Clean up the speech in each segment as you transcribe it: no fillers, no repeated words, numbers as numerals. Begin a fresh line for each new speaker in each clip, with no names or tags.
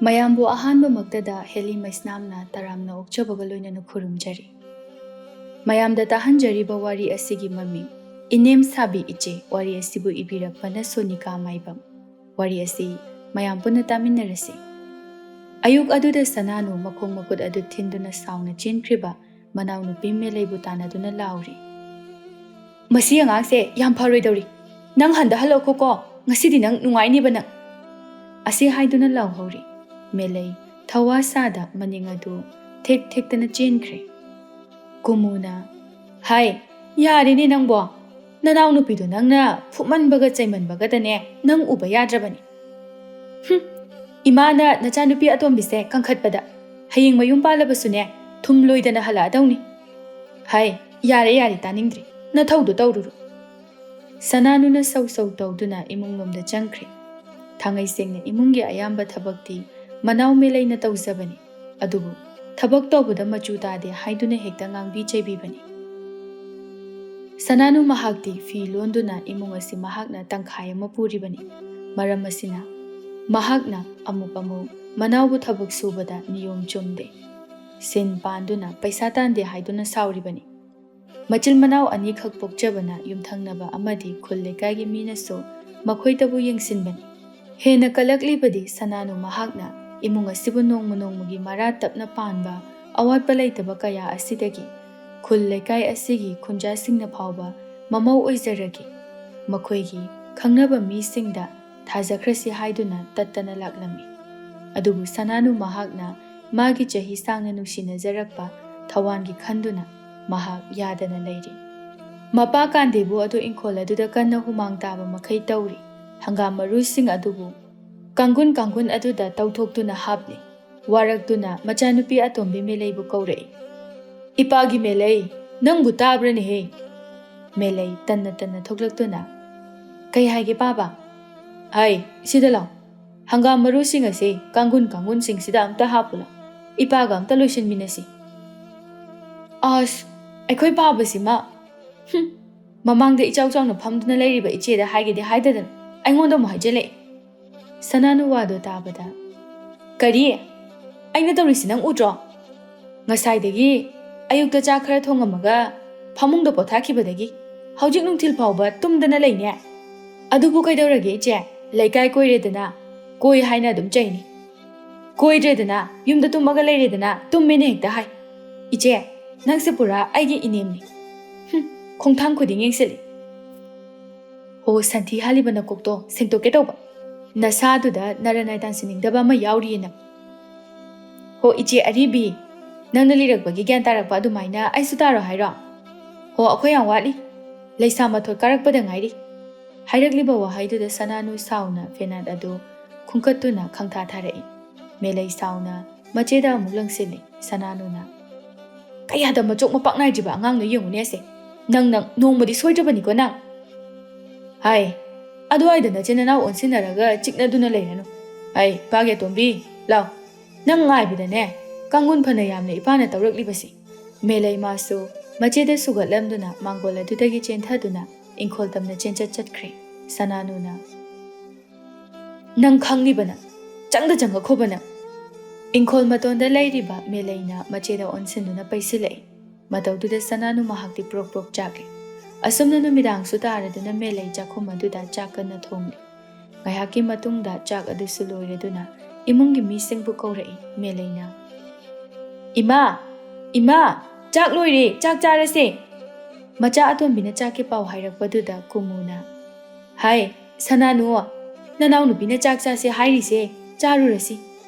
ꯃꯌꯥꯝꯕꯨ ꯑꯍꯥꯟꯕꯃꯛꯇꯗ ꯍꯦꯂꯤ ꯃꯩꯁꯅꯥꯝꯅ ꯇꯔꯥꯝꯅ ꯑꯣꯛꯆꯕꯒ ꯂꯣꯏꯅꯅ ꯈꯨꯔꯨꯝꯖꯔꯤ꯫ ꯃꯌꯥꯝꯗ ꯇꯥꯍꯟꯖꯔꯤꯕ ꯋꯥꯔꯤ ꯑꯁꯤꯒꯤ ꯃꯃꯤꯡ ꯏꯅꯦꯝ ꯁꯥꯕꯤ ꯏꯆꯦ ꯋꯥꯔꯤ ꯑꯁꯤꯕꯨ ꯏꯕꯤꯔꯛꯄꯅ ꯁꯣꯅꯤꯀꯥ ꯃꯥꯏꯕꯝ꯫ ꯋꯥꯔꯤ ꯑꯁꯤ ꯃꯌꯥꯝ ꯄꯨꯟꯅ ꯇꯥꯃꯤꯟꯅꯔꯁꯤ꯫ ꯑꯌꯨꯛ ꯑꯗꯨꯗ ꯁꯅꯥꯅꯨ ꯃꯈꯣꯡ ꯃꯈꯨꯠ ꯑꯗꯨ ꯊꯤꯟꯗꯨꯅ ꯁꯥꯎꯅ ꯆꯦꯟꯈ꯭ꯔꯤꯕ ꯃꯅꯥꯎꯅꯨꯄꯤ ꯃꯦꯂꯩꯕꯨ ꯇꯥꯟꯅꯗꯨꯅ ꯂꯥꯎꯔꯤ꯫ ꯃꯁꯤ ꯑꯉꯥꯡꯁꯦ ꯌꯥꯝ ꯐꯔꯣꯏꯗꯧꯔꯤ꯫ ꯅꯪ ꯍꯟꯊꯍꯜꯂꯛꯈꯣꯀꯣ, ꯉꯁꯤꯗꯤ ꯅꯪ ꯅꯨꯡꯉꯥꯏꯅꯤꯕ ꯅꯪ꯫ ꯑꯁꯤ ꯍꯥꯏꯗꯨꯅ ꯂꯥꯎꯍꯧꯔꯤ꯫ ꯃꯦꯂꯩ ꯊꯋꯥ ꯁꯥꯗ ꯃꯅꯤꯡ ꯑꯗꯨ ꯊꯦꯛ ꯊꯦꯛꯇꯅ ꯆꯦꯟꯈ꯭ꯔꯦ꯫ ꯀꯨꯃꯨꯅ ꯍꯥꯏ ꯌꯥꯔꯦꯅꯦ ꯅꯪꯕꯣ, ꯅꯅꯥꯎ ꯅꯨꯄꯤꯗꯣ ꯅꯪꯅ ꯐꯨꯃꯟꯕꯒ ꯆꯩꯃꯟꯕꯒꯗꯅꯦ ꯅꯪ ꯎꯕ ꯌꯥꯗ꯭ꯔꯕꯅꯤ꯫ ꯏꯃꯥꯅ ꯅꯆꯥꯅꯨꯄꯤ ꯑꯇꯣꯝꯕꯤꯁꯦ ꯀꯪꯈꯠꯄꯗ ꯍꯌꯦꯡ ꯃꯌꯨꯝ ꯄꯥꯜꯂꯕꯁꯨꯅꯦ ꯊꯨꯝ ꯂꯣꯏꯗꯅ ꯍꯜꯂꯛꯑꯗꯧꯅꯤ꯫ ꯍꯥꯏ ꯌꯥꯔꯦ ꯌꯥꯔꯦ ꯇꯥꯅꯤꯡꯗ꯭ꯔꯤ, ꯅꯊꯧꯗꯣ ꯇꯧꯔꯨꯔꯣ꯫ ꯁꯅꯥꯅꯨꯅ ꯁꯧ ꯁꯧ ꯇꯧꯗꯨꯅ ꯏꯃꯨꯡꯂꯣꯝꯗ ꯆꯪꯈ꯭ꯔꯦ꯫ ꯊꯥꯡꯉꯩ ꯁꯦꯡꯅ ꯏꯃꯨꯡꯒꯤ ꯑꯌꯥꯝꯕ ꯊꯕꯛꯇꯤ ꯃꯅꯥꯎ ꯃꯦꯂꯩꯅ ꯇꯧꯖꯕꯅꯤ, ꯑꯗꯨꯕꯨ ꯊꯕꯛ ꯇꯧꯕꯗ ꯃꯆꯨ ꯇꯥꯗꯦ ꯍꯥꯏꯗꯨꯅ ꯍꯦꯛꯇ ꯉꯥꯡꯕꯤ ꯆꯩꯕꯤꯕꯅꯤ꯫ ꯁꯅꯥꯅꯨ ꯃꯍꯥꯛꯇꯤ ꯐꯤ ꯂꯣꯟꯗꯨꯅ ꯏꯃꯨꯡ ꯑꯁꯤ ꯃꯍꯥꯛꯅ ꯇꯪꯈꯥꯏ ꯑꯃ ꯄꯨꯔꯤꯕꯅꯤ꯫ ꯃꯔꯝ ꯑꯁꯤꯅ ꯃꯍꯥꯛꯅ ꯑꯃꯨꯛ ꯃꯅꯥꯎꯕꯨ ꯊꯕꯛ ꯁꯨꯕꯗ ꯅꯤꯌꯣꯝ ꯆꯨꯝꯗꯦ, ꯁꯤꯟ ꯄꯥꯟꯗꯨꯅ ꯄꯩꯁꯥ ꯇꯥꯟꯗꯦ ꯍꯥꯏꯗꯨꯅ ꯁꯥꯎꯔꯤꯕꯅꯤ꯫ ꯃꯆꯤꯜ ꯃꯅꯥꯎ ꯑꯅꯤꯈꯛ ꯄꯣꯛꯆꯕꯅ ꯌꯨꯝꯊꯪꯅꯕ ꯑꯃꯗꯤ ꯈꯨꯜ ꯂꯩꯀꯥꯏꯒꯤ ꯃꯤꯅꯁꯨ ꯃꯈꯣꯏꯇꯕꯨ ꯌꯦꯡꯁꯤꯟꯕꯅꯤ꯫ ꯍꯦꯟꯅ ꯀꯜꯂꯛꯂꯤꯕꯗꯤ ꯁꯅꯥꯅꯨ ꯃꯍꯥꯛꯅ ꯏꯃꯨꯡ ꯑꯁꯤꯕꯨ ꯅꯣꯡꯃ ꯅꯣꯡꯃꯒꯤ ꯃꯔꯥ ꯇꯞꯅ ꯄꯥꯟꯕ ꯑꯋꯥꯠꯄ ꯂꯩꯇꯕ ꯀꯌꯥ ꯑꯁꯤꯗꯒꯤ ꯈꯨꯜ ꯂꯩꯀꯥꯏ ꯑꯁꯤꯒꯤ ꯈꯨꯟꯖꯥꯁꯤꯡꯅ ꯐꯥꯎꯕ ꯃꯃꯧ ꯑꯣꯏꯖꯔꯒꯦ, ꯃꯈꯣꯏꯒꯤ ꯈꯪꯅꯕ ꯃꯤꯁꯤꯡꯗ ꯊꯥꯖꯈ꯭ꯔꯁꯤ ꯍꯥꯏꯗꯨꯅ ꯇꯠꯇꯅ ꯂꯥꯛꯂꯝꯃꯤ꯫ ꯑꯗꯨꯕꯨ ꯁꯅꯥꯅꯨ ꯃꯍꯥꯛꯅ ꯃꯥꯒꯤ ꯆꯍꯤ ꯁꯥꯡꯅ ꯅꯨꯡꯁꯤꯅꯖꯔꯛꯄ ꯊꯋꯥꯟꯒꯤ ꯈꯟꯗꯨꯅ ꯃꯍꯥꯛ ꯌꯥꯗꯅ ꯂꯩꯔꯤ꯫ ꯃꯄꯥ ꯀꯥꯟꯗꯦꯕꯨ ꯑꯗꯨ ꯏꯪꯈꯣꯜ ꯑꯗꯨꯗ ꯀꯟꯅ ꯍꯨꯃꯥꯡ ꯇꯥꯕ ꯃꯈꯩ ꯇꯧꯔꯤ꯫ ꯍꯪꯒꯥꯝ ꯃꯔꯨꯁꯤꯡ ꯑꯗꯨꯕꯨ ꯀꯥꯡꯒꯨꯟ ꯑꯗꯨꯗ ꯇꯧꯊꯣꯛꯇꯨꯅ ꯍꯥꯞꯂꯤ꯫ ꯋꯥꯔꯛꯇꯨꯅ ꯃꯆꯥꯅꯨꯄꯤ ꯑꯇꯣꯝꯕꯤ ꯃꯦꯂꯩꯕꯨ ꯀꯧꯔꯛꯏ꯫ ꯏꯄꯥꯒꯤ ꯃꯦꯂꯩ, ꯅꯪꯕꯨ ꯇꯥꯕ꯭ꯔꯅꯦꯍꯦ? ꯃꯦꯂꯩ ꯇꯟꯅ ꯇꯟꯅ ꯊꯣꯛꯂꯛꯇꯨꯅ ꯀꯩ ꯍꯥꯏꯒꯦ ꯄꯥꯕ? ꯍꯥꯏ ꯁꯤꯗ ꯂꯥꯎ, ꯍꯪꯒꯥꯝ ꯃꯔꯨꯁꯤꯡ ꯑꯁꯤ ꯀꯥꯡꯒꯨꯟꯁꯤꯡꯁꯤꯗ ꯑꯝꯇ ꯍꯥꯞꯄꯨ ꯂꯥꯎ, ꯏꯄꯥꯒ ꯑꯝꯇ ꯂꯣꯏꯁꯤꯟꯃꯤꯟꯅꯁꯤ꯫ ꯑꯁ ꯑꯩꯈꯣꯏ ꯄꯥꯕꯁꯤꯃ ꯃꯃꯥꯡꯗ ꯏꯆꯥꯎ ꯆꯥꯎꯅ ꯐꯝꯗꯨꯅ ꯂꯩꯔꯤꯕ ꯏꯆꯦꯗ ꯍꯥꯏꯒꯦꯗꯤ ꯍꯥꯏꯗꯗꯅ ꯑꯩꯉꯣꯟꯗ ꯑꯃꯨꯛ ꯍꯥꯏꯖꯤꯜꯂꯛꯏ꯫ ꯁꯅꯥꯅꯨ ꯋꯥꯗꯣ ꯇꯥꯕꯗ ꯀꯔꯤ? ꯑꯩꯅ ꯇꯧꯔꯤꯁꯤ ꯅꯪ ꯎꯗ꯭ꯔꯣ? ꯉꯁꯥꯏꯗꯒꯤ ꯑꯌꯨꯛꯇ ꯆꯥꯛ ꯈꯔ ꯊꯣꯡꯉꯝꯃꯒ ꯐꯃꯨꯡꯗ ꯄꯣꯊꯥꯈꯤꯕꯗꯒꯤ ꯍꯧꯖꯤꯛ ꯅꯨꯡꯊꯤꯜ ꯐꯥꯎꯕ ꯇꯨꯝꯗꯅ ꯂꯩꯅꯦ꯫ ꯑꯗꯨꯕꯨ ꯀꯩꯗꯧꯔꯒꯦ ꯏꯆꯦ? ꯂꯩꯀꯥꯏ ꯀꯣꯏꯔꯦꯗꯅ ꯀꯣꯏ ꯍꯥꯏꯅ ꯑꯗꯨꯝ ꯆꯩꯅꯤ, ꯀꯣꯏꯗ꯭ꯔꯦꯗꯅ ꯌꯨꯝꯗ ꯇꯨꯝꯃꯒ ꯂꯩꯔꯦꯗꯅ ꯇꯨꯝꯃꯦꯅ ꯍꯦꯛꯇ ꯍꯥꯏ꯫ ꯏꯆꯦ ꯅꯪꯁꯦ ꯄꯨꯔꯥ ꯑꯩꯒꯤ ꯏꯅꯦꯝꯅꯤ, ꯈꯣꯡꯊꯥꯡ ꯈꯨꯗꯤꯡ ꯌꯦꯡꯁꯤꯜꯂꯤ꯫ ꯍꯣ ꯁꯟꯊꯤ ꯍꯥꯜꯂꯤꯕ ꯅꯀꯣꯛꯇꯣ ꯁꯦꯡꯇꯣꯛꯀꯦ ꯇꯧꯕ, ꯅꯁꯥꯗꯨꯗ ꯅꯔꯅꯥꯏ ꯇꯥꯟꯁꯤꯟꯅꯤꯡꯗꯕ ꯑꯃ ꯌꯥꯎꯔꯤꯌꯦ ꯅꯪ꯫ ꯍꯣ ꯏꯆꯦ ꯑꯔꯤꯕꯤ, ꯅꯪꯅ ꯂꯤꯔꯛꯄꯒꯤ ꯒ꯭ꯌꯥꯟ ꯇꯥꯔꯛꯄ ꯑꯗꯨꯃꯥꯏꯅ ꯑꯩꯁꯨ ꯇꯥꯔꯣ ꯍꯥꯏꯔꯣ? ꯍꯣ ꯑꯩꯈꯣꯏ ꯌꯥꯝ ꯋꯥꯠꯂꯤ, ꯂꯩꯁꯥ ꯃꯊꯣꯠ ꯀꯥꯔꯛꯄꯗ ꯉꯥꯏꯔꯤ꯫ ꯍꯥꯏꯔꯛꯂꯤꯕ ꯋꯥꯍꯩꯗꯨꯗ ꯁꯅꯥꯅꯨ ꯁꯥꯎꯅ ꯐꯦꯅꯥꯠ ꯑꯗꯨ ꯈꯨꯡꯀꯠꯇꯨꯅ ꯈꯪꯊꯥ ꯊꯥꯔꯛꯏ꯫ ꯃꯦꯂꯩ ꯁꯥꯎꯅ ꯃꯆꯦꯗ ꯑꯃꯨꯛ ꯂꯪꯁꯤꯜꯂꯤ꯫ ꯁꯅꯥꯅꯨꯅ ꯀꯌꯥꯗ ꯃꯆꯣꯛ ꯃꯄꯥꯛ ꯅꯥꯏꯗ꯭ꯔꯤꯕ ꯑꯉꯥꯡꯅꯣ ꯌꯦꯡꯉꯨꯅꯦꯁꯦ, ꯅꯪ ꯅꯣꯡꯃꯗꯤ ꯁꯣꯏꯗ꯭ꯔꯕꯅꯤꯀꯣ ꯅꯪ꯫ ꯍꯥꯏ ꯑꯗꯨꯋꯥꯏꯗ ꯅꯆꯤꯟ ꯅꯅꯥꯎ ꯑꯣꯟꯁꯤꯟꯅꯔꯒ ꯆꯤꯛꯅꯗꯨꯅ ꯂꯩꯔꯅꯨ꯫ ꯍꯥꯏ ꯏꯄꯥꯒꯤ ꯑꯇꯣꯝꯕꯤ ꯂꯥꯎ, ꯅꯪ ꯉꯥꯏꯕꯗꯅꯦ ꯀꯥꯡꯒꯨꯟ ꯐꯅ ꯌꯥꯝꯅ ꯏꯄꯥꯅ ꯇꯧꯔꯛꯂꯤꯕꯁꯤ꯫ ꯃꯦꯂꯩ ꯃꯥꯁꯨ ꯃꯆꯦꯗ ꯁꯨꯒꯠꯂꯝꯗꯨꯅ ꯃꯥꯡꯒꯣꯜ ꯑꯗꯨꯗꯒꯤ ꯆꯦꯟꯊꯗꯨꯅ ꯏꯪꯈꯣꯜ ꯇꯝꯅ ꯆꯠꯈ꯭ꯔꯦ꯫ ꯁꯅꯥꯅꯨꯅ ꯅꯪ ꯈꯪꯂꯤꯕ ꯅꯪ, ꯆꯪꯗ ꯆꯪꯉꯛꯈꯣꯕ ꯅꯪ꯫ ꯏꯪꯈꯣꯜ ꯃꯇꯣꯟꯗ ꯂꯩꯔꯤꯕ ꯃꯦꯂꯩꯅ ꯃꯆꯦꯗ ꯑꯣꯟꯁꯤꯟꯗꯨꯅ ꯄꯩꯁꯤꯜꯂꯛꯏ꯫ ꯃꯇꯧꯗꯨꯗ ꯁꯅꯥꯅꯨ ꯃꯍꯥꯛꯇꯤ ꯄ꯭ꯔꯣꯛ ꯄ꯭ꯔꯣꯛ ꯆꯥꯛꯂꯤ꯫ ꯑꯁꯨꯝꯅ ꯅꯨꯃꯤꯗꯥꯡꯁꯨ ꯇꯥꯔꯗꯨꯅ ꯃꯦꯂꯩ ꯆꯥꯛꯈꯨꯝ ꯑꯗꯨꯗ ꯆꯥꯛ ꯀꯟꯅ ꯊꯣꯡꯂꯤ꯫ ꯉꯥꯏꯍꯥꯛꯀꯤ ꯃꯇꯨꯡꯗ ꯆꯥꯛ ꯑꯗꯨꯁꯨ ꯂꯣꯏꯔꯗꯨꯅ ꯏꯃꯨꯡꯒꯤ ꯃꯤꯁꯤꯡꯕꯨ ꯀꯧꯔꯛꯏ꯫ ꯃꯦꯂꯩꯅ ꯏꯃꯥ, ꯏꯃꯥ ꯆꯥꯛ ꯂꯣꯏꯔꯦ, ꯆꯥꯛ ꯆꯥꯔꯁꯦ꯫ ꯃꯆꯥ ꯑꯇꯣꯝꯕꯤꯅ ꯆꯥꯛꯀꯤ ꯄꯥꯎ ꯍꯥꯏꯔꯛꯄꯗꯨꯗ ꯀꯨꯃꯨꯅ ꯍꯥꯏ ꯁꯅꯥꯅꯨ, ꯅꯅꯥꯎ ꯅꯨꯄꯤꯅ ꯆꯥꯛ ꯆꯥꯁꯦ ꯍꯥꯏꯔꯤꯁꯦ, ꯆꯥꯔꯨꯔꯁꯤ,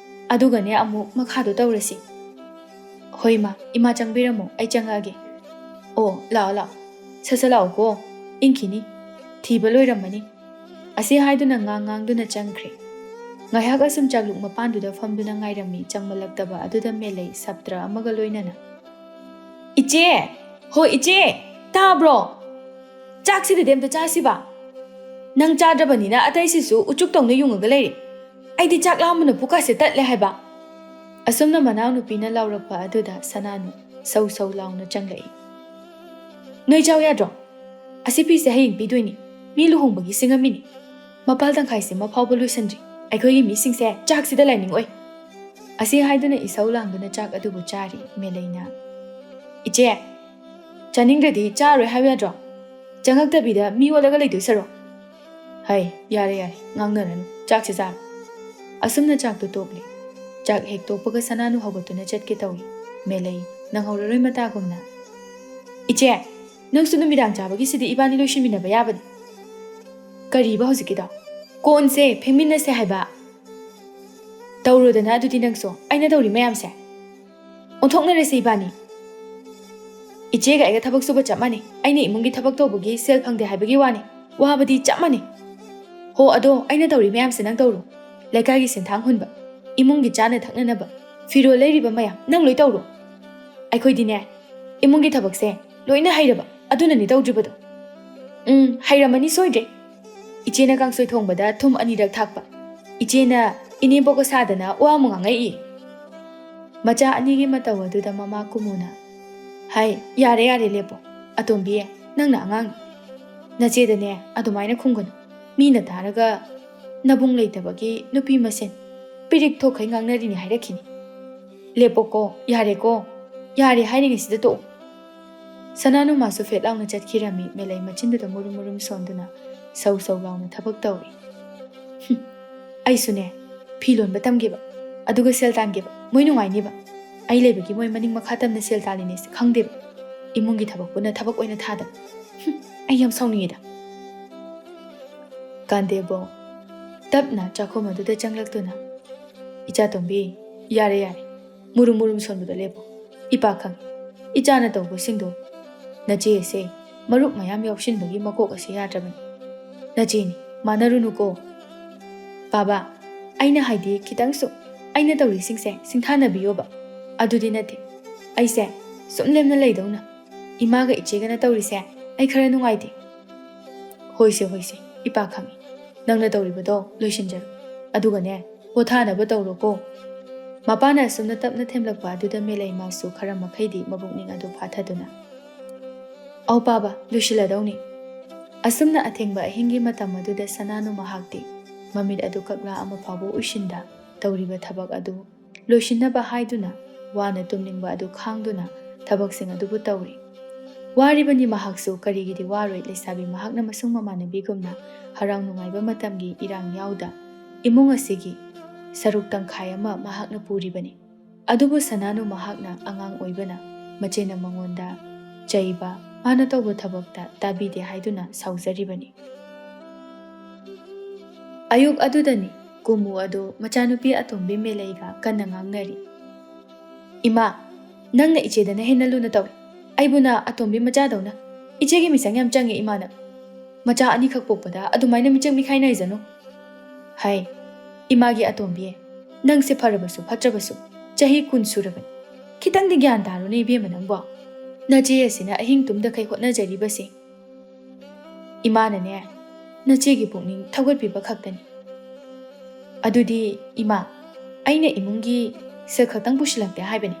ꯑꯗꯨꯒꯅꯦ ꯑꯃꯨꯛ ꯃꯈꯥꯗꯣ ꯇꯧꯔꯁꯤ꯫ ꯍꯣꯏ ꯏꯃꯥ ꯆꯪꯕꯤꯔꯝꯃꯣ, ꯑꯩ ꯆꯪꯉꯛꯑꯒꯦ꯫ ꯑꯣ ꯂꯥꯛꯑꯣ ꯂꯥꯛꯑꯣ, ꯁꯠ ꯂꯥꯛꯑꯣꯀꯣ, ꯏꯪꯈꯤꯅꯤ, ꯊꯤꯕ ꯂꯣꯏꯔꯝꯃꯅꯤ꯫ ꯑꯁꯤ ꯍꯥꯏꯗꯨꯅ ꯉꯥꯡꯗꯨꯅ ꯆꯪꯈ꯭ꯔꯦ꯫ ꯉꯥꯏꯍꯥꯛ ꯑꯁꯨꯝ ꯆꯥꯛꯂꯨꯛ ꯃꯄꯥꯟꯗꯨꯗ ꯐꯝꯗꯨꯅ ꯉꯥꯏꯔꯝꯃꯤ꯫ ꯆꯪꯃꯜꯂꯛꯇꯕ ꯑꯗꯨꯗ ꯃꯦꯂꯩ ꯁꯞꯇ꯭ꯔ ꯑꯃꯒ ꯂꯣꯏꯅꯅ ꯏꯆꯦ, ꯍꯣ ꯏꯆꯦ ꯇꯥꯕ꯭ꯔꯣ? ꯆꯥꯛꯁꯤꯗꯗꯤ ꯑꯝꯇ ꯆꯥꯁꯤꯕ? ꯅꯪ ꯆꯥꯗ꯭ꯔꯕꯅꯤꯅ ꯑꯇꯩꯁꯤꯁꯨ ꯎꯆꯨꯛꯇꯧꯅ ꯌꯨꯡꯉꯒ ꯂꯩꯔꯤ꯫ ꯑꯩꯗꯤ ꯆꯥꯛ ꯂꯥꯝꯕꯅ ꯄꯨꯛꯀꯥꯁꯦ ꯇꯠꯂꯦ ꯍꯥꯏꯕ꯫ ꯑꯁꯨꯝꯅ ꯃꯅꯥꯎꯅꯨꯄꯤꯅ ꯂꯥꯎꯔꯛꯄ ꯑꯗꯨꯗ ꯁꯅꯥꯅꯨ ꯁꯧ ꯁꯧ ꯂꯥꯎꯅ ꯆꯪꯂꯛꯏ꯫ ꯅꯣꯏ ꯆꯥꯎ ꯌꯥꯗ꯭ꯔꯣ? ꯑꯁꯤ ꯐꯤꯁꯦ ꯍꯌꯦꯡ ꯄꯤꯗꯣꯏꯅꯤ, ꯃꯤ ꯂꯨꯍꯣꯡꯕꯒꯤ ꯁꯤꯡꯉꯝꯃꯤꯅꯤ꯫ ꯃꯄꯥꯜ ꯇꯪꯈꯥꯏꯁꯤꯃ ꯐꯥꯎꯕ ꯂꯣꯏꯁꯤꯟꯗ꯭ꯔꯤ꯫ ꯑꯩꯈꯣꯏꯒꯤ ꯃꯤꯁꯤꯡꯁꯦ ꯆꯥꯛꯁꯤꯗ ꯂꯥꯏꯅꯤꯡ ꯑꯣꯏ꯫ Asi haiduna isau langduna chak adubu chari melaina. Iche, chaningdradi charoi haibu yadro. Changaktabida mi walaga leidoi saro. Hai, yare yare, ngangnaranu, chak se char. Asumna chak tu tokli. Chak hek tokpaga sananu hawatuna chatke tawi. Melai, nang hauraroi matagumna. Iche, nang sunu midang chabagi sidi ibani loishinminaba yabani. Kariba hozikida. Kon se phengminna se haiba. Taurodana adudi nangso, aina tauri mayam se. Onthoknare se ibani. Iche ga aiga thabak suba chamani. Aina imungi thabak tobagi sel phangde haibagi wani. Wabadi chamani. Ho ado aina tauri mayam se nang tauro. Lekagi senthang hunba. Imungi chana thaknanaba. Firo leiriba mayam nang loi tauro. Aikhoidine. Imungi thabak se loina hairaba. Aduna ni taudribado. Hairamani soidre. Iche na kangsoi thongbada thum anirak thakpa. Iche na ineboka sadana wa mungangai. Macha anigi mataw aduda mama kumuna. Hai, yare yare lepo. Atombi nangna angang. Nachedane adumaina khungana. Mina taraga nabung leitabagi nupi masen. Pirik thokai ngangnari hairakini. Lepo ko, yare hairingi sida to. Sananu masu fet launa chatkirami melai machinduda murum sonduna. Sau launa thabak tawi. Aisune, pilon batamgiba. Aduga sel tangiba. Moi nungainiba. Ai lebagi moi maning makhatamna sel talinis khangdeba. Imungi thabak puna thabak oina thada. Ai yam sauningida. Kandebo. Tapna chakhoma duda changlaktuna. Icha tombi, yare. Murum sonbuda lebo. Ipa khang. Ichana tawbo singdo. Nache se, marup mayam yaushinbagi makok ase yadrabani. Nacheni, manarunuko. Baba, aina haidi kitangsu. Aina tawri singse, singthana biyoba. Adudi nate. Aise, sumlemna leidawna. Imaga ichegana tawri se, ai khara nungaide. Hoise, ipa khangi. Nangna tawri bado, loishinjar. Adugane, pothana ba tawro ko. Mapana sumna tapna themlakpa aduda melai masu khara makhaidi mabukning adu phathaduna. Au baba, loishiladawni. Asumna athengba ahingi matam aduda sananu mahakti. Mamid adu kakla ama phabu ushinda. Tawriba thabak adu. Loishinaba haiduna. Wana tumningba adu khangduna. Thabak sing adubu tawri. Waribani mahaksu karigidi waroi leisabi mahakna masung mamanabigumna. Harang nungaiba matamgi irang yauda. Imung asigi. Saruk tangkhai ama mahakna puribani. Adubu sananu mahakna angang oibana. Machena mangonda. Chaiba. Mana tawba thabakta tabide haiduna sauzaribani. Ayuk adudani. Kumu adu machanupi atombi melaiga kanna ngangnari. Ima, nangna ichedana henna luna tawi. Aibuna atombi machadawna. Ichegi misang yam changi imana. Macha ani khak pokpada adumaina michang mikhai na izano. Hai, imagi atombi nang se pharabasu phatrabasu chahi kun surabani. Kitang di gyan daru ne ibe manangbo. Nache asina ahing tumda kai hotna jaribase. Imana ne, nachegi pukning thawgatpiba khaktani. Adudi ima, aina imungi sel khaktang pushilakte haibani.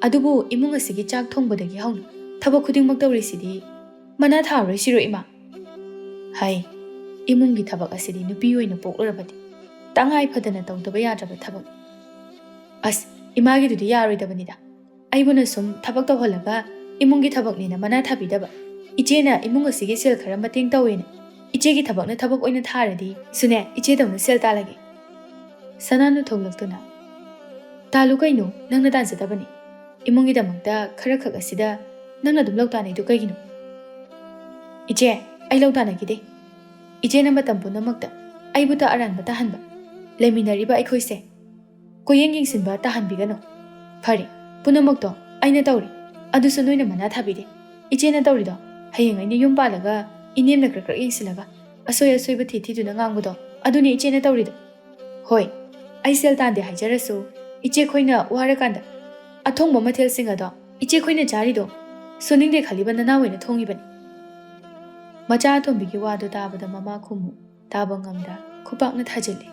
Adubu imung asigi chak thongbadagi hauna thabak khudingmak tawrisidi mana tharoi siro ima. Hai, imungi thabak asidi nupi oina poklorabadi. Tangai phadana tawdaba yadraba thabak. As, imagi dudi yaroidabanida. Aibuna sum thabak tawholaga imungi thabak nina mana thabidaba. Ichena imung asigi sel khara mateng tawena. Ichegi thabakna thabak oina tharadi sune iche dawna sel talagi. Sananu thonglaktuna. Talu kaino nangna tanjadabani. Imungi damakta khara khak asida nangna dum lawtanai du kaigino. Iche, ai lawtana gide. Iche na matam punamakta aibuta aranba tahanba. Leminariba aikhoise. Koyeng sinba tahanbigano. Phari, punamakto aina tawri. Adusu noina mana thabide. Iche na tawrido. Hayeng aina yum palaga inemna krak yengsilaga. Asoy thiduna ngangbudo. Aduni iche na tawrido. Hoi, ai sel tande haijarasu. Iche khoina warakanda. Athong mathel singado. Iche khoina jarido. Soningde khaliba nana oina thongibani. Macha athombi wadu tabada mama khumu. Tabangamda khupakna thajali.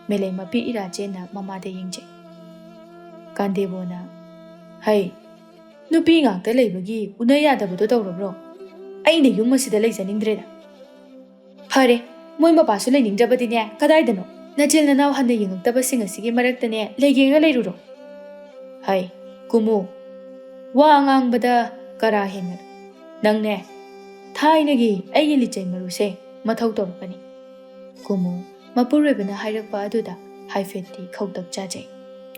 Melai mapi ira jena mama de yingje. Kandebona. Hai. Nupi ngakta leibagi unaya dabudo tawrabro. Aina yum asida leijaningdreda. Phare, moi mapasu leiningjabadine kadaidano. Nachil nanaw handa yengtabasing asigi maraktane legega leiruro. Hai, kumu. Wa angangbada kara henna. Nangne thainagi aigi lichai maruse mathau torpani. Kumu mapurwebana hairakpa aduda haifetti khautak chajai.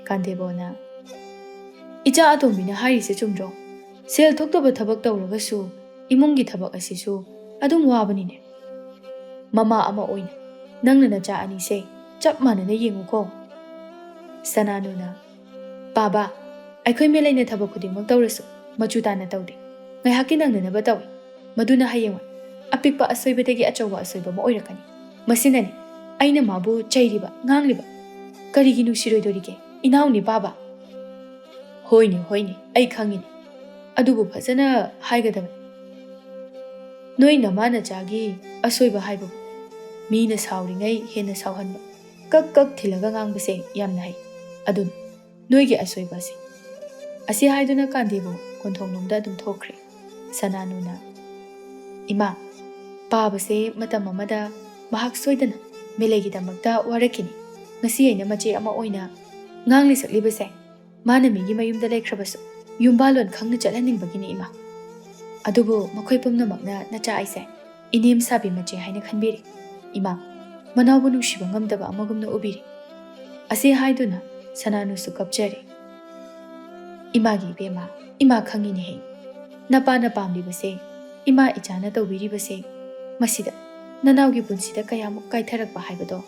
Kandebona Icha atombina harise chumdro. Sel thoktoba thabak tawragasu imungi thabak asisu adum wabanine. Mama ama oina nangna nacha ani se chap manana yenguko. Sananuna Baba aikhoi melaina thabak khudingmak tawrasu machu tana tawde. Ngai haki nangna naba tawi. Maduna hayengwa apikpa asoibadagi achawba asoiba ma oirakani. Masinani aina mabu chairiba ngangliba. Karigi nusiroidorige inauni baba. Hoine ai khangini. Adubu phajana haigadaba. Noi nama nachagi asoiba haibu. Mina sauringai hena sauhanba. Kak thilaga ngangbase yamna hai. Adun noige asoiba se. Asi haiduna kandebo konthongnumda adum thokre. Sananuna Ima Babase matam amada mahak soidana melegidamakta warakini. Ngasi aina mache ama oina ngangli saklibase. Mana migi mayumda lekhrabasu yumbalon khangna chalhaningbagini ima. Adubu makhoi pumnamakna nacha aise Enem Sabi Eche haina khanbiri. Ima manawbu nungsiba ngamdaba amagumna ubiri. Asi haiduna Sananusu kapjari. Imagi bema ima khangini he. Napa pamlibase ima ichana tawbiribase masida nanawgi punsida kayamuk kaitharakpa haibado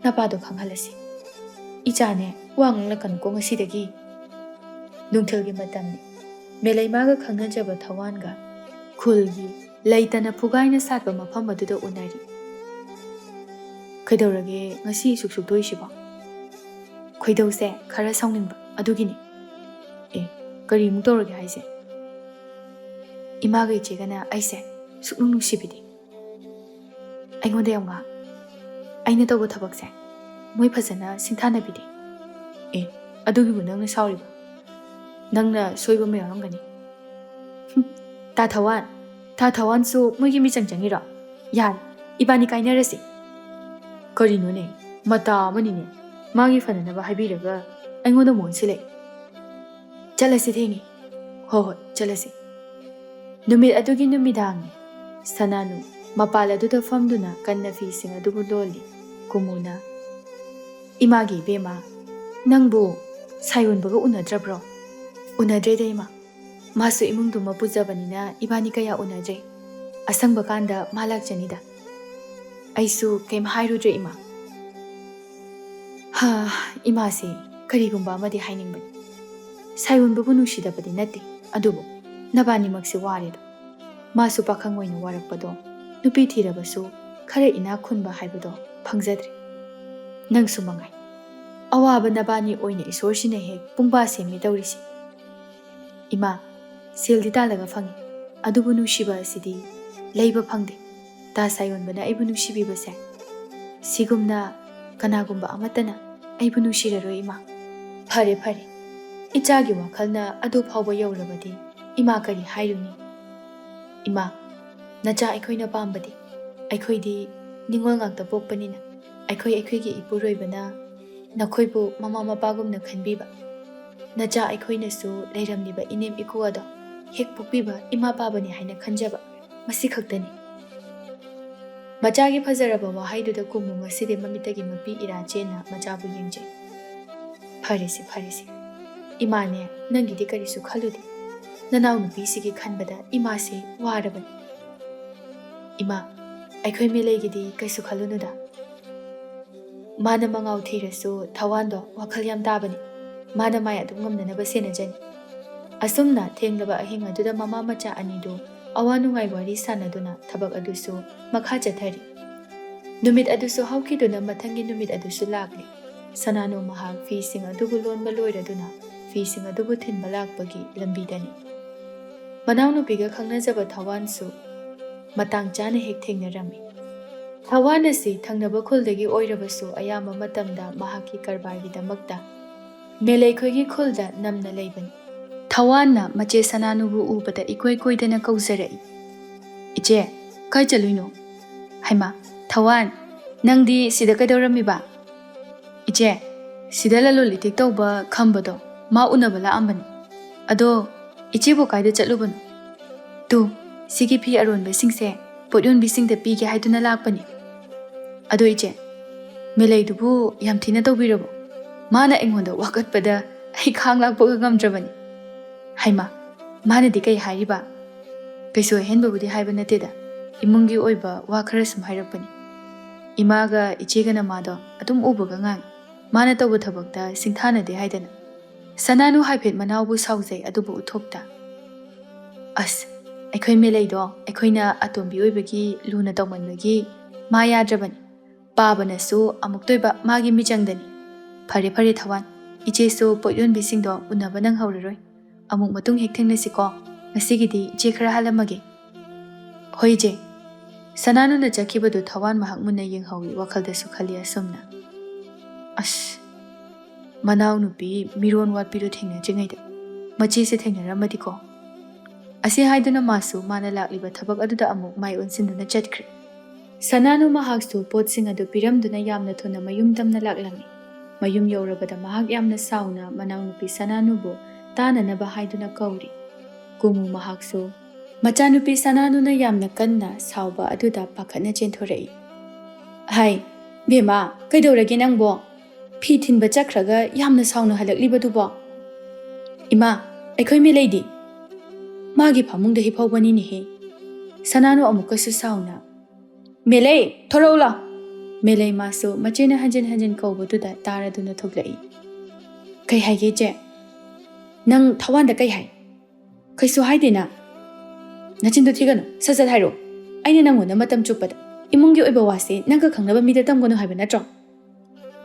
napado khanghalasi. Ichane wangla kanko ngasidagi nungthilgi matamni melaimaga khangnajaba thawanga khulgi laitana phugaina satba mafam aduda unari. Khaidorage ngasi suksuk doisiba khoidause khara sauningba adugini. Kari muktorage haise Imaga ichegana aise suknung nungsibidi. Aingonda yamga aina tawba thabakse moi phajana singthanabidi. Adugibu nangna sauriba. Nangna soiba ma yaramgani. Ta thawan su moigi mi changchangiro. Yan ibani kainarasi. Karinone mata amanine magi fananaba haibiraga aingonda monsile. Chalasi thengi. Hoi chalasi. Numit adugi numidangni Sananu mapala aduda famduna kanna fising adubu loli kumuna. Imagi bema nangbu sayunbaga unadrabro. Unadreda ima masu imungdu mapujabanina ibani kaya unadre. Asangba kanda malak janida. Aisu kem hairudre ima. Imasi karigumba amadi hainingbani. Sayunbabu nungsidabadi nati adubu Nabani maksi waredo. Masu pakhangoina warakpado. Nupi thirabasu khara ina khunba haibado phangjadri. Nangsu mangai. Awaba nabani oina isorsina hek pungba semi tawrisi. Ima sildi talaga phangi. Adubu nungsiba asidi leiba phangde. Ta sayonbana aibu nungsibibase. Sigumna kanagumba amatana aibu nungsiraro ima. Phare. Ichagi wakhalna adu phawba yaurabadi Ima kari hairuni. Ima nacha aikhoina pambadi aikhoidi ningol ngakta pokpanina aikhoigi ipuroibana nakhoibu mama mapagumna khanbiba nacha aikhoina su leiramniba inem ikuado hek pukbiba ima babani haina khanjaba masi khaktani. Machagi phajaraba wahaiduda kumu ngaside mamitagi mapi ira chena machabu yengje. Pharisi imane nangidi karisu khaludi. Nanaw nupisi khanbada imase warabani. Ima aikhoi meleigidi kaisu khalunuda. Mana mangaw thirasu thawando wakhal yam tabani. Mana maya adum ngamnanaba senajani. Asumna thenglaba ahing aduda mama macha anidu awanungai wari sanaduna thabak adusu makha chathari. Numit adusu haukiduna mathangi numit adusu lakli. Sananu mahak fising adubu lonba loiraduna fising adubu thinba lakpagi lambidani. Manaw nupiga khangnajaba thawansu matang chana hek thengnarami. Thawan asi thangnaba khuldagi oirabasu ayama matamda mahaki karbargidamakta melei khoigi khulda namna leibani. Thawanna mache Sananubu ubada ikoi koidana kauzarai. Iche kai chaluino. Haima Thawan nangdi sida kaidoramiba Iche, sida lalo litik tauba khambado, ma unaba la'ambani. Ado, iche bo kaida chatlubano. Tu, sigi pi aronbe singse, podyun bising de pi ke haiduna lakpani. Ado iche, melay dubu yam thina taubirabo. Mana engonda wakat pada ai khang lakpo gamdrabani. Haima, mana di kai hariba. Kaiso henba budi haiba nateda. Imungi oiba wa kharasum hairakpani. Imaga ichega na mado atum ubaga ngang. Mana tauba thabakta singthana de haidana. Sananu haipet manawbu sauzai adubu uthokta. As, aikhoi melay do, aikhoina atombi oibagi luna taumanbagi ma yadrabani. Pabana su amuktoiba magi mijangdani. Phare phare thawan, iche su poyon bising do unaba nang hauraroi. Amuk matung hek thengnasiko, ngasigidi iche khara halamage. Hoi je, sananu na chakibadu thawan mahak muna yenghawi wakhaldasu khali asumna. As, manaw nupi miron wat piru thengna jengayda. Machi se thengna ramadiko. Asi haiduna masu mana lakliba thabak aduda amuk mai unsinduna chatkri. Sananu mahaksu potsing adu piramduna yamna thuna mayum damna laklami. Mayum yaurabada mahak yamna sauna manaw nupi sananu bo tana naba haiduna kauri. Kumu mahaksu machanupi sananu na yamna kanna sauba aduda pakhatna chenthorei. Hai, bema, kaidorage nangbo? Phi thinba chakraga yamna sauna halakliba bo. Ima, aikhoi me leidi. Magi phamungda hi phawbani ni he. Sananu amukasu sauna. Melay, thorola. Melay masu machena hanjin kaubaduda taraduna thoglai. Kai haige je. Nang thawanda kai hai. Kaisu haidena. Nachindu thigano, sasat hairo. Aina nangona matam chuppada. Imungi oiba wase nangka khangnaba mida tamgono haiba natro.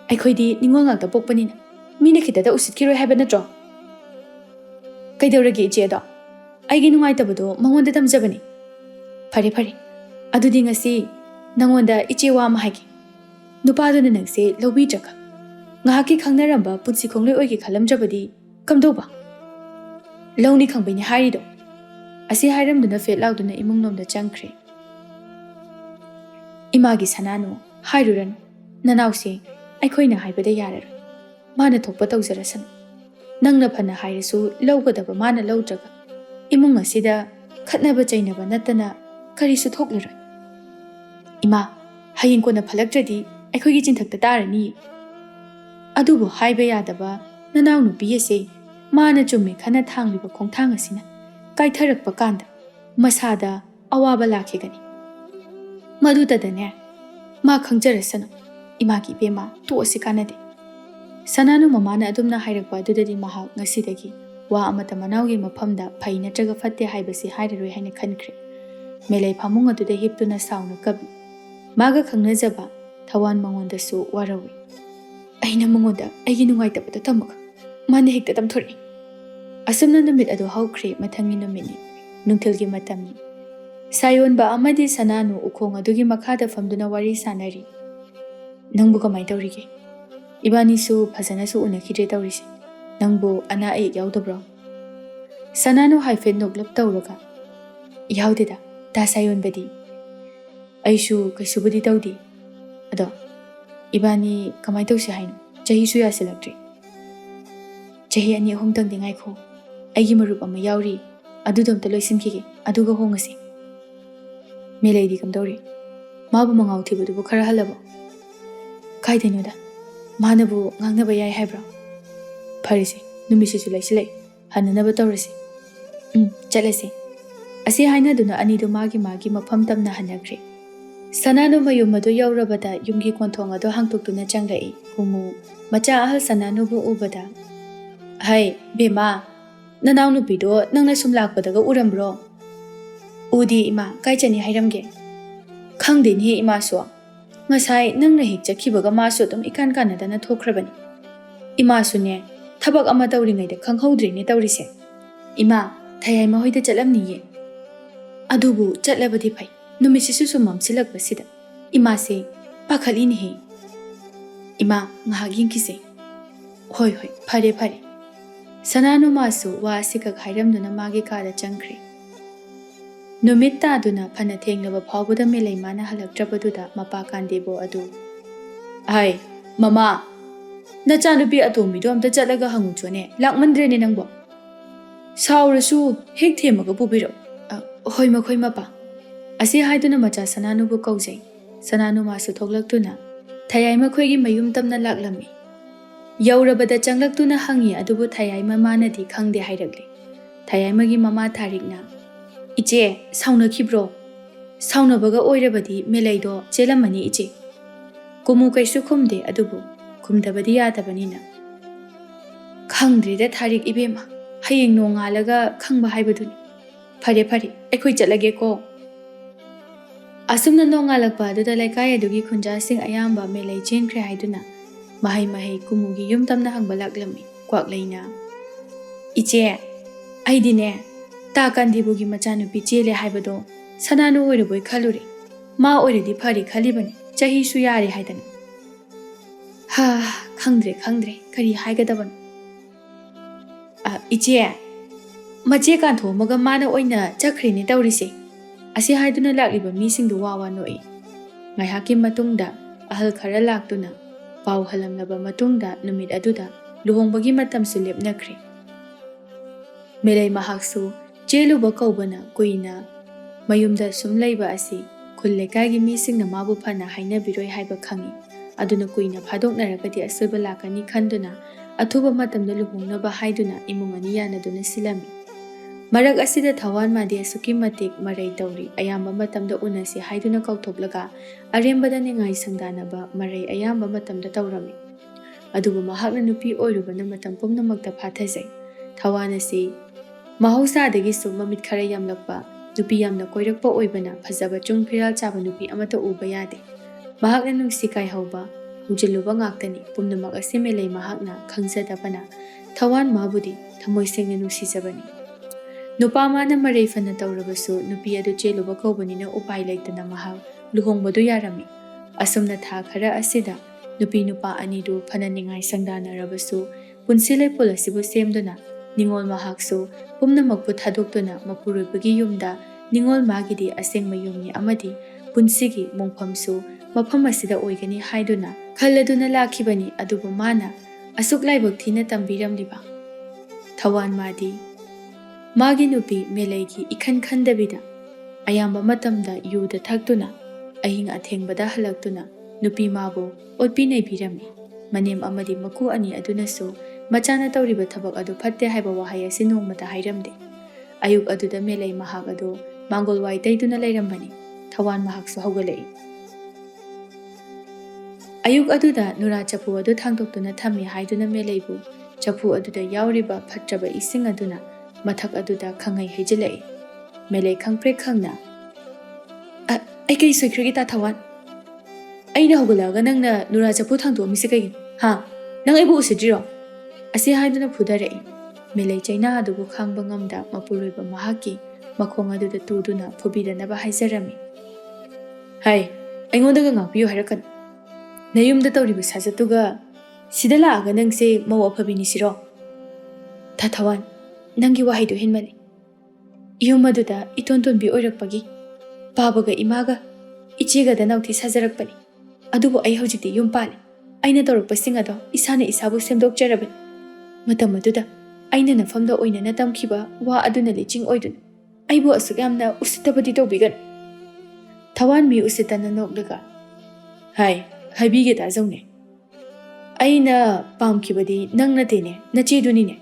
Aikhoidi ningwang ngakta pokpanina. Mina khitata usitkiroi haiba natro. Kaidorage je do. Aigi nungaitabado mangonda tamjabani. Phare phare. Adudi ngasi nangonda iche wa ma haiki. Nupaduna nangse lobi jaka. Ngahaki khangnaramba putsi khongloi oigi khalamjabadi kamdoba. Lawni khangbaini harido. Asi hairamduna fet lauduna imungnomda changkre. Imagi sananu hairuran nanause aikhoina haibada yararo. Mana thokpa tawjarasan. Nangna phana hairasu lawgadaba mana lawdraga. Imung asida khatnaba chainaba natana karisu thoklaroi. Ima, haying kona phalakdradi aikhoigi chinthakta tarani. Adubu haiba yadaba nanaw nupi ase mana chumme khana thangliba khongthang asina kaitharakpa kanda masada awaba lakhegani. Madutadane ma khangjarasanu imagi bema to asikanade. Sananu mamana adumna hairakpa adudadi mahak ngasidagi wa amata manawgi mafamda phai natraga fatte haibasi hairaroi haina khankre. Melay phamung aduda hiptuna sauna kabi. Maga khangnajaba thawan mangondasu warawi. Aina mangonda aigi nungaitabada tamaka mana hekta tamthori. Asumna numit adu haukre mathangi numini nungthilgi matamni. Sayonba amadi sananu ukhong adugi makhada famduna wari sanari. Nangbu kamai tawrige. Ibani su phasana su unakhidre tawrise. Nangbu ana ai yaudabro. Sananu haifet noglap tawraga. Yaudeda ta sayonbadi. Aishu kaisubudi tawdi. Ado ibani kamai tawse haino chahi su yasilakdri. Chahi ani ahum tangdi ngaikho. Aigi marup ama yauri. Adudamta loisimkige. Aduga hongasi. Melay kamdori. Mabu mangaw thibadubu khara halabo. Kaidenoda. Manabu ngangnaba yai haibra. Pharisi numisisu laisilai. Hananaba tawrasi. Chalase. Asi haina duna anidu magi mafam tamna hanakre. Sananu mayumadu yaurabada yumgi konthong ado hangtuktuna changlai. Kumu macha ahal sananu bu ubada. Hai, bema. Nanaw nupido nangna sumlakpadaga urambro. Udi ima kaichani hairamge. Khangdin he ima so. Ngasai nangna hek chakhibaga maso dum ikan kanadana thokrabani. Ima sune thabak ama tawringaida khanghaudre ne tawrise. Ima thayai mahoida chalamniye. Adubu chatlabadi phai. Numisisu sumam silakbasida. Ima se pakhalini he. Ima ngahagin kise. Hoi phare phare. Sananu masu wa sikak hairamduna magi kada changkre. Numita aduna phana thenglaba phawbuda melay mana halaktrabaduda mapa kandebo adu. Hai, mama, Nachanupi atomido amta chalaga hanguchone lakmandrene nangbo. Saurasu hek themaga pubiro. Hoi makhoi mapa. Asi haiduna macha sananubu kaujai. Sananu masu thoglaktuna. Thayai makhoigi mayum tamna laklami. Yaurabada changlaktuna hangi adubu thayai mamanadi khangde hairagli. Thayai magi mama tharikna. Iche sauna khibro. Sauna baga oirabadi melaido chelamani iche. Kumu kaisu khumde adubu. Kumdabadi yadabanina. Khangdrida tharik ibema. Hayeng no ngalaga khangba haibaduni. Phare phare ekhoi chalage ko. Asumna no ngalakpa aduda laikai adugi khunja sing ayamba melai chenkre haiduna. Mahai mahai kumugi yum tamna hangba laklami. Kwak leina. Iche aidine ta kandibugi machanupi chele haibado sananu oiraboi khaluri. Ma oiradi phari khalibani. Chahi su yare haidana. Ha, khangdre kari haigadaban. Iche mache kantho maga mana oina chakhrine tawrise. Asi haiduna lakliba misingdu wawa noi. Ngaihaki matungda ahal khara laktuna pau halamlaba matungda numit aduda luhongbagi matamsu lepnakre. Melai mahaksu cheluba kaubana kuina mayumda sumlaiba asi kullekagi misingna mabu phana hainabiroi haiba khangi. Aduna kuina phadoknaragadi asoiba lakani khanduna athuba matamda luhongnaba haiduna imungani yanaduna silami. Marak asida thawan madi asuki matik marai tauri ayamba matamda unasi haiduna kauthoplaga arembada ningai sangdanaba marai ayamba matamda taurami. Adubu mahakna nupi oirubana matam pumnamakta phathajai. Thawan asi mahausadagi su mamit khara yamlakpa nupi yamna koirakpa oibana phajaba chungphiral chaba nupi amata uba yade. Mahakna nungsi kai hauba hujiluba ngaktani pumnamak asi melai mahakna khangsadabana thawan mabudi thamoi sengna nungsijabani. Nupa mana marai fana taurabasu nupi adu cheluba kaubanina upai laitana mahak luhongbadu yarami. Asumna tha khara asida nupi nupa anidu phana ningai sangdanarabasu punsilai pulasibu semduna ningol mahaksu pumnamakpu thadoktuna mapuroibagi yumda ningol magidi asengma yumni amadi punsigi mongphamsu mafam asida oigani haiduna khalladuna lakhibani adubu mana asuk laibak thina tambiramliba. Thawan madi magi nupi melaigi ikhan khandabida ayamba matamda yuda thaktuna ahing athengbada halaktuna nupi mabu otpi naibirami. Manem amadi maku ani adunasu machana tawriba thabak adu phatte haiba wahai asi nongmata hairamde. Ayuk aduda melai mahak adu mangol wai taiduna lairambani. Thawan mahaksu haugalai. Ayuk aduda nura chapu adu thangdoktuna thammi haiduna melaibu chapu aduda yauriba phatraba ising aduna mathak aduda khangai hejilai. Melai khangpre khangna ai kai soikrigi ta thawan aina hogalaga nangna nura chapu thangdo mise kai ha nang aibu usidiro asi haiduna phudarei. Melai chaina adubu khangba ngamda mapuroiba mahaki makhong aduda tuduna phubidanaba haijarami. Hai aingondaga ngakpiyu harakan nayumda tawriba sajatuga sida laaga nangse mau aphabini siro. Thawan nangi wahaidu hinmali. Iyum aduda itontonbi oirakpagi babaga imaga ichega da nauthi sajarakpani. Adubu ai hojikti yum pali. Aina tawrakpasing ado isana isabu semdokjarabani. Matam aduda aina nafamda oina natamkhiba wa aduna liching oiduna aibu asuk yamna usitabadi tawbigan. Thawan mi usitana nokdaga hai haibige ta zaune. Aina pamkhibadi nang natene nachedunine.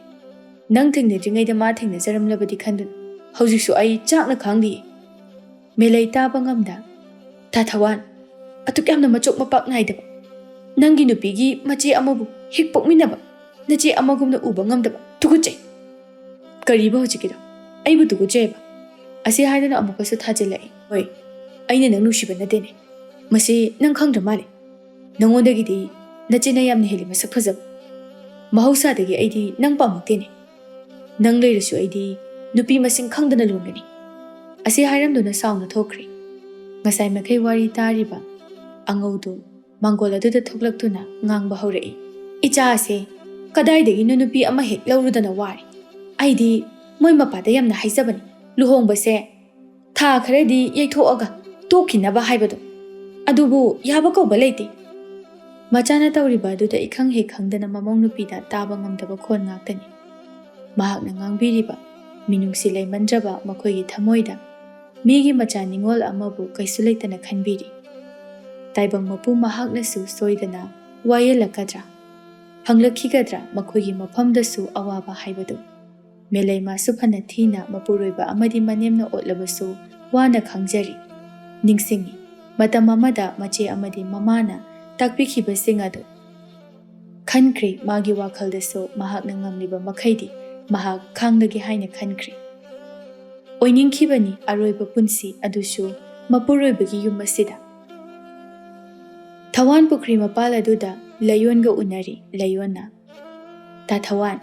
Nang thengnadringaida ma thengnajaramlabadi khandun hojiksu ai chakna khangdi. Melai taba ngamda Thawan atuk yamna machok mapak naidaba nangi nupigi mache amabu hik pokminaba nache amagumna uba ngamdaba tuguchai. Kariba hojikida aibu tuguchaiba asi haidana amukasu thajilai. Hoi aina nang nusiba natene masi nang khangdra male nangondagidi nachena yamna heli masak phajab mahausadagi aidi nang pamaktene nang leirasu aidi nupi masing khangdana lungani. Asi hairamduna sauna thokri. Ngasai makai wari tariba angaudu mangola aduda thoklaktuna ngangba haurai. Icha ase kadaidagi nunupi ama hek laurudana wari. Aidi moi mapada yamna haijabani luhongbase tha kharadi yaithoaga tokhinaba haibado adubu yaba kauba leite. Machana tawriba aduda ikhang he khangdana mamong nupida taba ngamdaba khon ngaktani. Mahakna ngangbiriba minungsi laimandraba makhoigi thamoida migi macha ningol amabu kaisu leitana khanbiri. Taibang mapu mahaknasu soidana wayelakadra hanglakhigadra makhoigi mafamdasu awaba haibadu. Melai masu phana thina mapuroiba amadi manemna otlabasu wana khangjari. Ningsingi matam amada mache amadi mamana takpikhiba adu khankri magi wakhaldasu mahakna ngamliba makhaidi mahak khangdagi haina khankri. Oiningkhibani aroiba punsi adusu mapuroibagi yum asida. Thawan pukri mapal aduda layonga unari layona. Ta Thawan,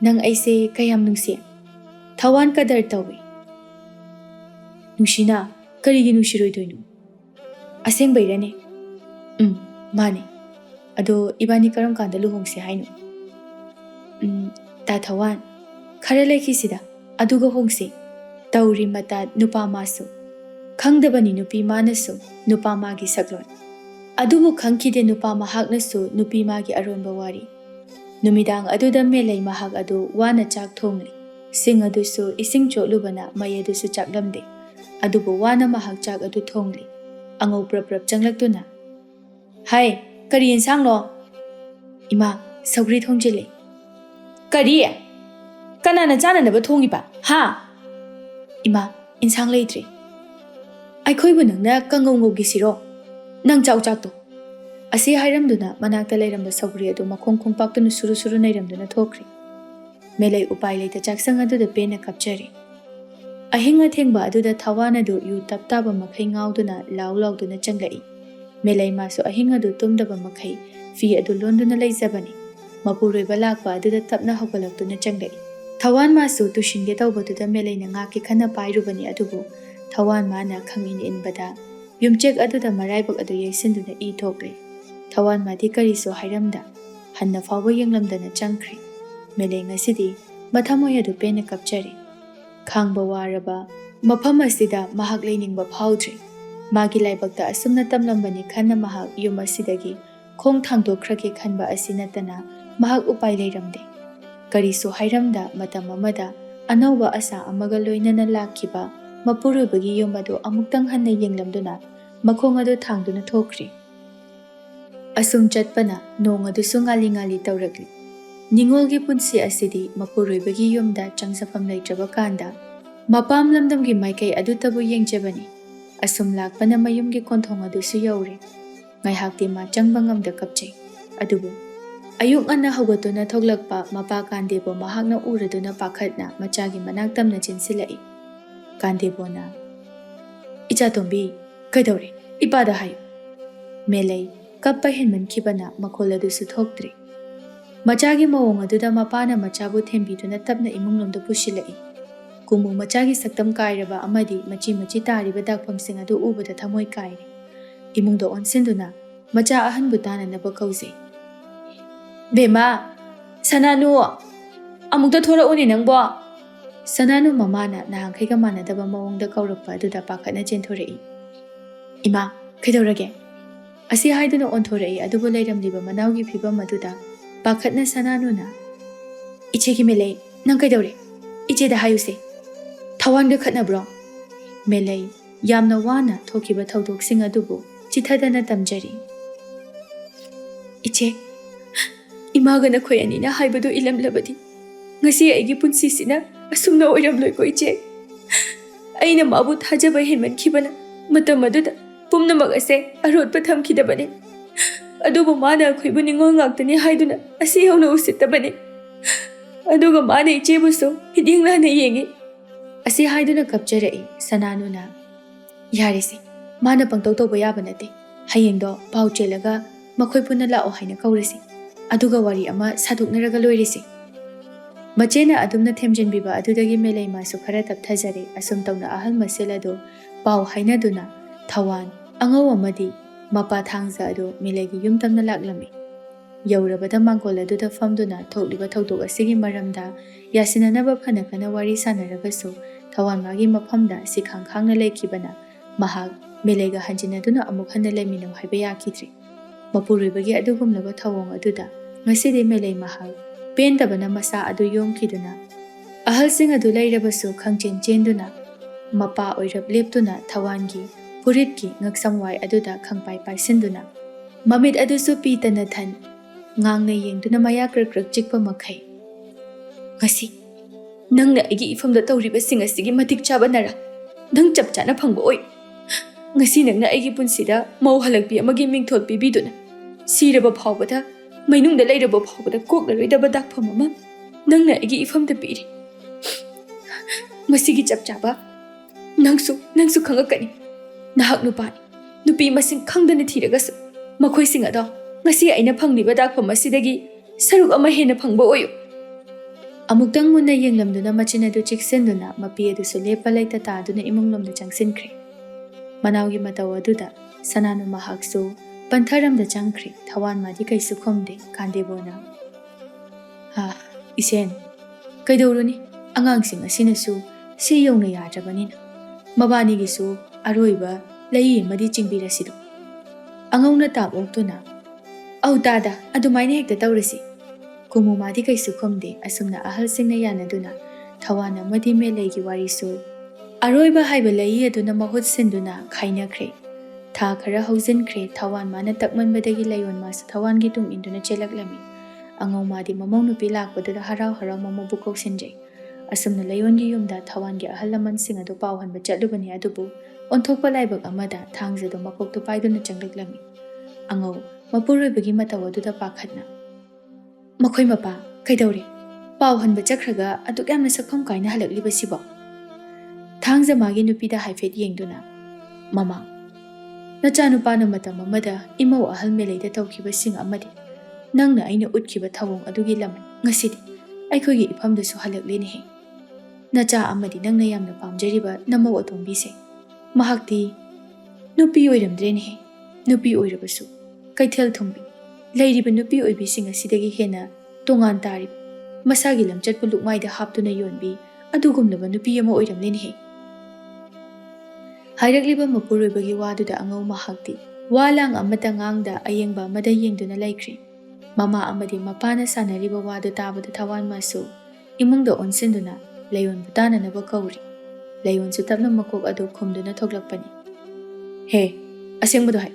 nang aise kayam nungsi. Thawan kadar tawi. Nungsina, karigi nungsiroidoinu. Aseng bayrane. Mane. Ado ibani karam kanda luhongsi hainu. Ta Thawan, kharalaki sida aduga hongsi. Tauri mata nupa masu. Khangdabani nupi manasu nupa magi saglon. Adubu khangkide nupa mahaknasu nupi magi aronba wari. Numidang aduda melai mahak adu wana chak thongli. Sing adusu ising choklubana may adusu chaklamde. Adubu wana mahak chak adu thongli. Angaw prap changlaktuna. Hai, kari insang lo? Ima, saugri thongjile. Kari? Kanana chana naba thongi ba? Ha? Ima, insang leitri. Aikhoibu nangna kangaw gisiro. Nang chau to. Asi hairamduna manakta lairamba saugri adu makhong khongpaktuna suru nairamduna thokri. Melai upai leita chaksang aduda pena kapchari. Ahinga thengba aduda Thawan adu yu taptaba makhai ngauduna lauduna changlai. Melai masu ahinga adu tumdaba makhai fi adu londuna laizabani. Mapuroiba lakpa aduda tapna hokalaktuna changlai. Thawan masu tushinge tawbaduda melai na ngaki khana pairubani adubu Thawan mana khangin inbada yumchek aduda maraibak adu yaisinduna I thokri. Thawan madi kariso hairamda hanna fawa yanglamdana changkri. Melai ngasidi mathamoy adu pena kapchari. Khangba waraba mafam asida mahak lainingba phaudri. Magi laibakta asumna tamlambani khanna mahak yum asidagi khong thangdokhrage khanba asinatana mahak upai leiramde. Kariso hairamda matam amada anauba asa amaga loinana lakhiba mapuroibagi yum adu amuktang hanna yenglamduna makhong adu thangduna thokri. Asum chatpana nong adu ngali tawrakli. Ningolgi punsi asidi mapuroibagi yumda changsafam leitraba kanda mapam lamdamgi maikai adu tabu yengjabani. Asum lakpana mayumgi konthong adu su yauri. Ngaihakti ma changbangam da kapchai. Adubu ayuk anna hawatuna thoglakpa mapa kandebo mahakna uraduna pakhatna machagi manaktamna jinsilai. Kandebo na Icha tombi kaidore ipada hayo. Melai kappa hinman kibana makhol adu su thoktri. Machagi mawong aduda mapana machabu thembiduna tapna imunglomda pusilai. Kumu machagi saktam kairaba amadi machi tariba dakpam sing adu ubada thamoy kairi. Imungda onsinduna macha ahan butana naba kauzai. Bema, sananu amukta thora uni nangbo. Sananu mamana nahangkhaiga manadaba mawongda kaurakpa aduda pakhatna chenthorei. Ima, kaidorage? Asi haiduna onthorei adubu leiramliba manawgi phibam aduda pakhatna sananuna. Ichegi melai nang kaidore? Icheda hayuse. Thawan ga khatnabro. Melai yamna wana thokiba thawdoksing adubu chithadana tamjari. Iche, imaga na khoyani na haibadu ilamlabadi. Ngasi aigi punsisina asumna oiramloi ko iche. Aina mabu thajaba hinman khibana matam aduda pumnamak ase arotpa thamkhidabani. Adubu mana khoibu ningol ngaktani haiduna asi hawna usittabani. Aduga mana ichebuso hidinglana yengi. Asi haiduna kapcharai sananuna. Yarisi, mana pangtaw tawba yaba nate. Hayengdo pau chelaga makhoi punna lao haina kaurisi. Aduga wari ama saduknaraga loirisi. Machena adumna themjenbiba adudagi melai masu khara tapthajare asum tawna ahal maselado pau hainaduna Thawan angaw amadi mapa thangza adu melagi yumtamna laklami. Yaurabada mangkol aduda famduna thokliba thawdok asigi maramda yasinanaba phanakana wari sanaragasu Thawan magi mafamda sikhangkhangna leikhibana mahak melega hanjinaduna amuk hanna leiminam haiba yakidri. ꯃꯄꯨꯔꯣꯏꯕꯒꯤ ꯑꯗꯨꯒꯨꯝꯂꯕ ꯊꯧꯑꯣꯡ ꯑꯗꯨꯗ ꯉꯁꯤꯗꯤ ꯃꯦꯂꯩ ꯃꯍꯥꯛ ꯄꯦꯟꯗꯕꯅ ꯃꯁꯥ ꯑꯗꯨ ꯌꯣꯝꯈꯤꯗꯨꯅ ꯑꯍꯜꯁꯤꯡ ꯑꯗꯨ ꯂꯩꯔꯕꯁꯨ ꯈꯪꯆꯦꯟ ꯆꯦꯟꯗꯨꯅ ꯃꯄꯥ ꯑꯣꯏꯔꯞ ꯂꯦꯞꯇꯨꯅ ꯊꯋꯥꯟꯒꯤ ꯐꯨꯔꯤꯠꯀꯤ ꯉꯛꯁꯝꯋꯥꯏ ꯑꯗꯨꯗ ꯈꯪꯄꯥꯏ ꯄꯥꯏꯁꯤꯟꯗꯨꯅ ꯃꯃꯤꯠ ꯑꯗꯨꯁꯨ ꯄꯤꯇꯅ ꯊꯟ ꯉꯥꯡꯅ ꯌꯦꯡꯗꯨꯅ ꯃꯌꯥ ꯀ꯭ꯔꯛ ꯀ꯭ꯔꯛ ꯆꯤꯛꯄ ꯃꯈꯩ ꯉꯁꯤ ꯅꯪꯅ ꯑꯩꯒꯤ ꯏꯐꯝꯗ ꯇꯧꯔꯤꯕꯁꯤꯡ ꯑꯁꯤꯒꯤ ꯃꯇꯤꯛ ꯆꯥꯕ ꯅꯔꯥ ꯅꯪ ꯆꯞ ꯆꯥꯅ ꯐꯪꯕ ꯑꯣꯏ ngasi nangna aigi punsida mau halakpi amagi mingthol pibiduna siraba phawbada mainungda leiraba phawbada koklaroi dakpham ama nangna aigi ifamda piri ngasi gi chapchaba nangsu khangakani nahak nupani nupi masing khangdana thiraga makhoi singa do ngasi aina phangniba dakpham asidagi saruk ama hena phangba oyo amuktang munna yenglamduna machina du chiksenduna mapi adu su lepa laita taduna imunglomda changsinkhre Manaugi matau aduda sananu mahaksu pantharamda changkhri thawan madi kaisu khomde kandebona isen kaidoruni angangsing asinasu si yongna yajabanina mabani gisu aroiba lei madi chingbirasidu angawna taboktuna au dada adumaine hekta tawrisi kumu madi kaisu khomde asumna ahalsingna yanaduna thawana madi melegi warisu Aroiba haiba lai aduna mahut sinduna khainakhre tha khara hauzinkhre thawan mana takman badagi layon mas thawan gi tung induna chelaklami angau madi mamau nupi lakpadura harau harau mama bukok sinjai asumna layon gi yumda thawan gi ahalaman sing adu pawhan ba chatlubani adubu onthokpa laibak amada thangja do makok tu paiduna changlaklami angau mapuroi bagi mataw aduda pakhatna makhoi mapa kaidore pawhan ba chakhraga aduk yamna sakham kaina halakli basibo Thangza magi nupida haifet yengduna mama nacha nupana matam amada imau ahal meleida tawkiba sing amadi nangna aina utkiba thawong adugi laman ngasidi aikhogi ifamda su halakleni he nacha amadi nangna yamna pamjariba namau atombi se mahakti nupi oiramdreni he nupi oirabasu kaithel thumbi leiriba nupi oibi sing asidagi hena tongan tarib masagi lamchat puluk maida haptuna yonbi adugumlaba nupi ama oiramleni he Hairakliba mapuroibagi waduda angau mahakti walang amata ngangda ayengba amada yengduna laikri mama amadi mapana sanariba wadu tabada thawan masu imungda onsinduna layon butana naba kauri layon su tapna makok adu khumduna thoklakpani he asengbadu hai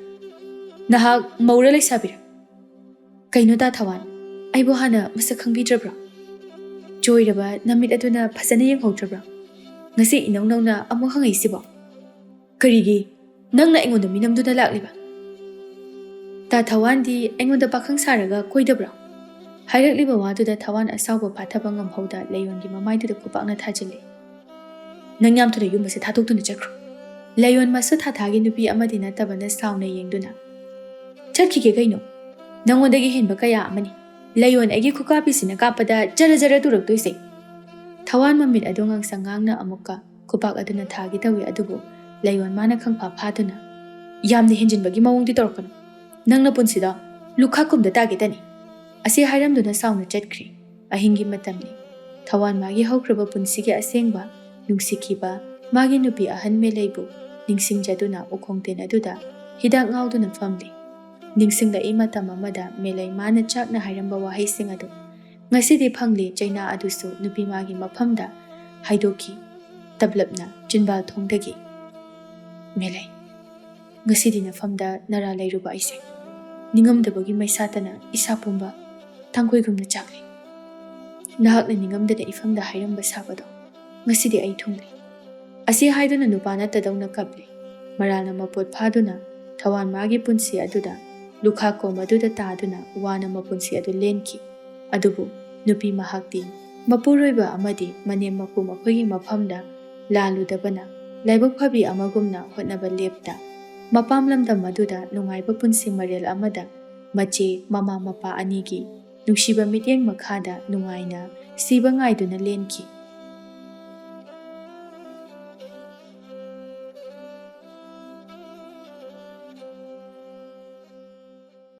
nahak maura laisabira kaino ta thawan aibo hana masa khangbidrabra joiraba namit aduna phasana yenghaudrabra ngasi inongnona amu hangai sibo Karigi, nang na ingon da minam do na lakliba. Ta thawan di ingon da pakhang saraga koi da bra. Hairakliba wadu da thawan asawba pathaba ngam hauda layon gi mamai du da kupak na thajile. Nang yam thura yum base thatok tu na chakro. Layon masu thathagi nupi amadi na tabana sauna yengduna. Chakki ke kaino. Nangon dagi henba kaya amani. Layon agi kukapi sina kapada jara jara turak toise. Thawan mamit adongang sangang na amuka kupak aduna thagi tawi adubu. Layon mana khangpa phaduna yamni hinjin bagi mawong di torkano nangna punsida lukha kumda tagi tani asi hairamduna sauna chatkri ahingi matamni thawan magi haukraba punsigi asengba nungsikhiba magi nupi ahan me leibu ningsing jaduna ukhongten aduda hidak ngauduna famli ningsingda imatam amada melai mana chakna hairamba wahai sing adu ngasidi phangli chaina adusu nupi magi maphamda haidoki tablapna jinbal thongdagi Melai, ngasidi na famda nara layruba aise. Ningamdabagi may satana isa pumba tangkoy gumna chakli. Nahak na ningamdada ifamda hayramba sabado. Ngasidi ay tungli. Asi haydo na nupana tadaw na kabli. Maral na mapot pado na tawan magi punsi aduda. Lukha ko maduda tado na wana mapunsi adu lenki. Adubu nupi mahakti. Mapuroy ba amadi manem mapu makoy mapamda lalo dabana. Laibak phabi amagumna hotnaba lepta mapamlamda maduda nungaiba punsi marel amada mache mama mapa anigi nungsiba mityeng makhada nungaina siba ngaiduna lenki